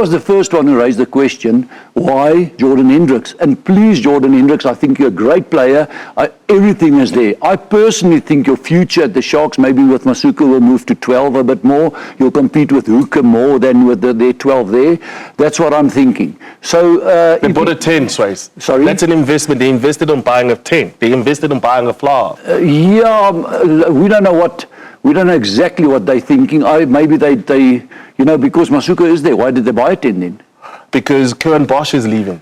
was the first one who raised the question, why Jordan Hendrikse? And please, Jordan Hendrikse, I think you're a great player. Everything is there. I personally think your future at the Sharks, maybe with Masuku, will move to 12 a bit more. You'll compete with Hooker more than with their 12 there. That's what I'm thinking. So they bought a 10, Swys. Sorry? That's an investment. They invested on buying a 10. They invested on buying a flower. We don't know exactly what they're thinking. Maybe they because Masuku is there, why did they buy a 10 then? Because Kieran Bosch is leaving.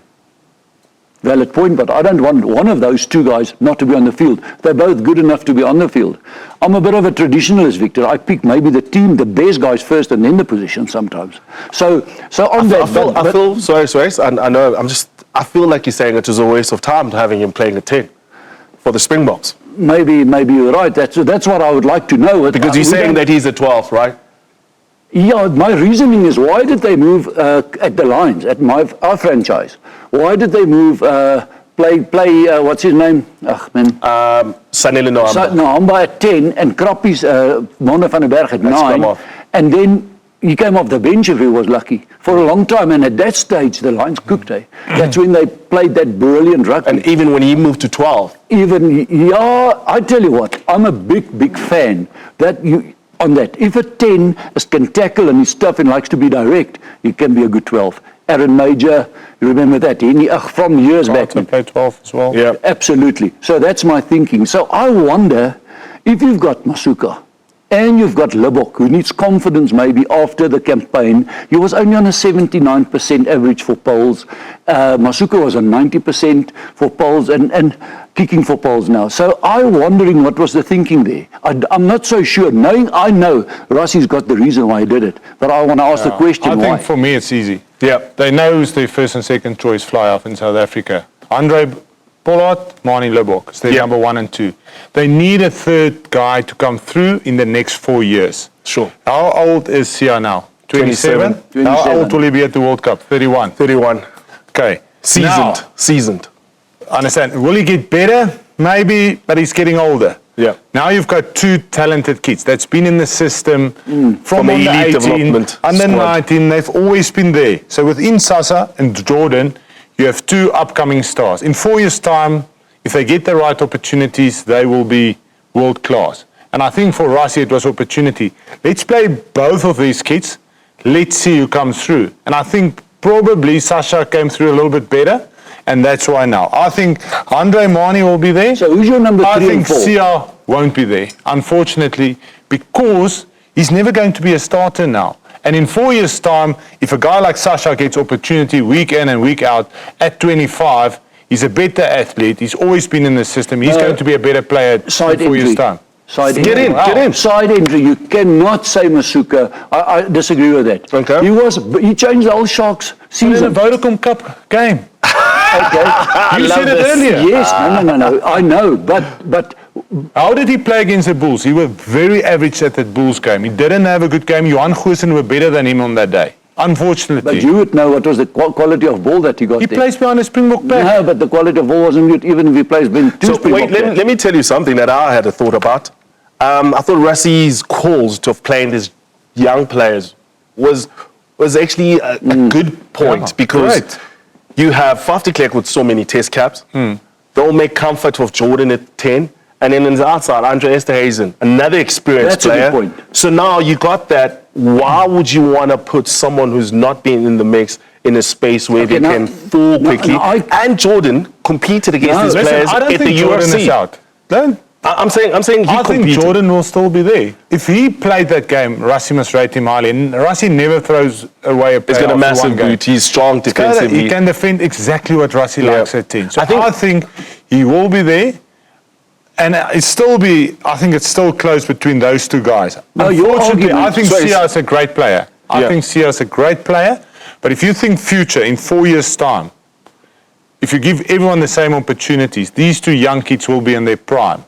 Valid point, but I don't want one of those two guys not to be on the field. They're both good enough to be on the field. I'm a bit of a traditionalist, Victor. I pick maybe the team, the best guys first, and then the position sometimes. So on that. I feel sorry, Swys. I know. I feel like you're saying it was a waste of time having him playing a 10 for the Springboks. Maybe you're right. That's what I would like to know. Because you're saying that he's a 12th, right? Yeah, my reasoning is, why did they move at the Lions, at our franchise? Why did they move, play what's his name? Sanele Nohamba at 10 and Krappie's Mona van der Berg at 9. And then he came off the bench if he was lucky for a long time. And at that stage, the Lions cooked. That's when they played that brilliant rugby. And even when he moved to 12. I tell you what, I'm a big fan on that. If a 10 can tackle and he's tough and likes to be direct, he can be a good 12. Aaron Major, you remember that? From years back. He played 12 as well. Yeah, absolutely. So that's my thinking. So I wonder if you've got Masuku and you've got Libbok, who needs confidence maybe after the campaign. He was only on a 79% average for poles. Masuku was on 90% for poles and kicking for poles now. So I'm wondering what was the thinking there. I'm not so sure. I know Rassi's got the reason why he did it, but I want to ask the question why. I think for me it's easy. Yeah, they know who's their first and second choice fly-half in South Africa. Handre, Pollard, Manie, Libbok. It's their number 1 and 2. They need a third guy to come through in the next 4 years. Sure. How old is Siya now? 27? How old will he be at the World Cup? 31? 31. Okay. Seasoned. Understand. Will he get better? Maybe, but he's getting older. Yeah. Now you've got 2 talented kids that's been in the system from under 18, under 19. They've always been there. So within Sacha and Jordan, you have 2 upcoming stars. In 4 years' time, if they get the right opportunities, they will be world class. And I think for Rassie, it was opportunity. Let's play both of these kids. Let's see who comes through. And I think probably Sacha came through a little bit better. And that's why now. I think Handre, Manie will be there. So who's your number 3 and 4? I think Siya won't be there, unfortunately, because he's never going to be a starter now. And in 4 years' time, if a guy like Sacha gets opportunity week in and week out at 25, he's a better athlete. He's always been in the system. He's going to be a better player in 4 years' time. Get in. Side entry. You cannot say Masuku. I disagree with that. Okay. He changed the whole Sharks season. In the Vodacom Cup game. Okay. You said it earlier. Yes. No. I know, but how did he play against the Bulls? He was very average at that Bulls game. He didn't have a good game. Johan Goosen were better than him on that day. Unfortunately. But you would know what was the quality of ball that he got. He plays behind a Springbok back. No, but the quality of ball wasn't good, even if he plays behind 2 Springbok. Wait, let me tell you something that I had a thought about. I thought Rassie's calls to have playing these young players was actually a good point because you have Faf de Klerk with so many test caps. They'll make comfort of Jordan at 10. And then on the outside, Andre Esterhuizen, another experienced player. That's a good point. So now you got that. Why would you want to put someone who's not been in the mix in a space where they can fall quickly? And Jordan competed against these players at the UFC. Jordan is out. I'm saying I think Jordan will still be there. If he played that game, Rassie must rate him highly. And Rassie never throws away a player. He's got a massive boot. He's strong defensively. He can defend exactly what Rassie likes at 10. So I think he will be there. And I think it's still close between those 2 guys. No, unfortunately, I think Siya is a great player. I think Siya is a great player. But if you think future, in 4 years' time, if you give everyone the same opportunities, these 2 young kids will be in their prime.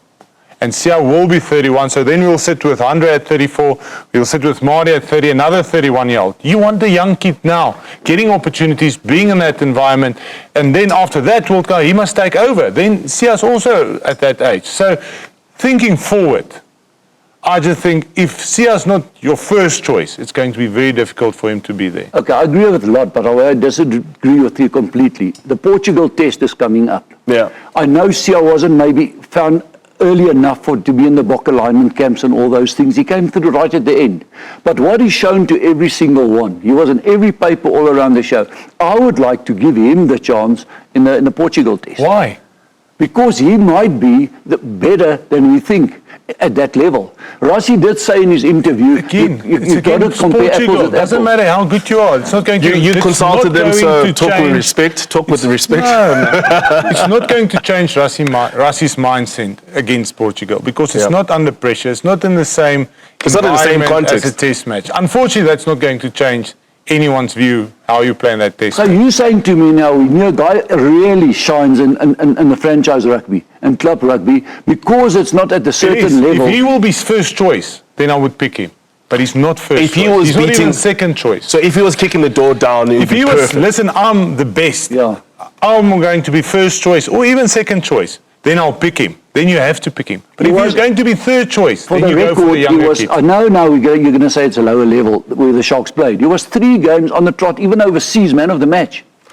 And Siya will be 31, so then we'll sit with Handre at 34, we'll sit with Manie at 30, another 31-year-old. You want the young kid now, getting opportunities, being in that environment, and then after that World Cup, he must take over. Then Siya's also at that age. So thinking forward, I just think if Siya's not your first choice, it's going to be very difficult for him to be there. Okay, I agree with a lot, but I disagree with you completely. The Portugal test is coming up. Yeah. I know Siya wasn't maybe found early enough to be in the Bok alignment camps and all those things. He came through right at the end. But what he's shown to every single one, he was in every paper all around the show. I would like to give him the chance in the Portugal test. Why? Because he might be better than we think at that level. Rossi did say in his interview, you got to compare apples with doesn't apples. matter how good you are. It's not going to. You it's consulted not them, going so to talk with change. respect. Talk with respect. No, it's not going to change Rossi's mindset against Portugal because it's not under pressure. It's not in the same. It's not in the same environment context as a test match. Unfortunately, that's not going to change anyone's view how you play in that test. So you're saying to me now, a guy really shines in the franchise rugby and club rugby because it's not at a certain level. If he will be first choice, then I would pick him. But he's not first If he choice. was He's not beating- even second choice. So if he was kicking the door down, If he was, listen, I'm the best. Yeah. I'm going to be first choice or even second choice. Then I'll pick him. Then you have to pick him. But He if was- he's going to be third choice, For then the you go for record, the he younger was, kid. I know now you're going to say it's a lower level where the Sharks played. He was 3 games on the trot, even overseas, man of the match.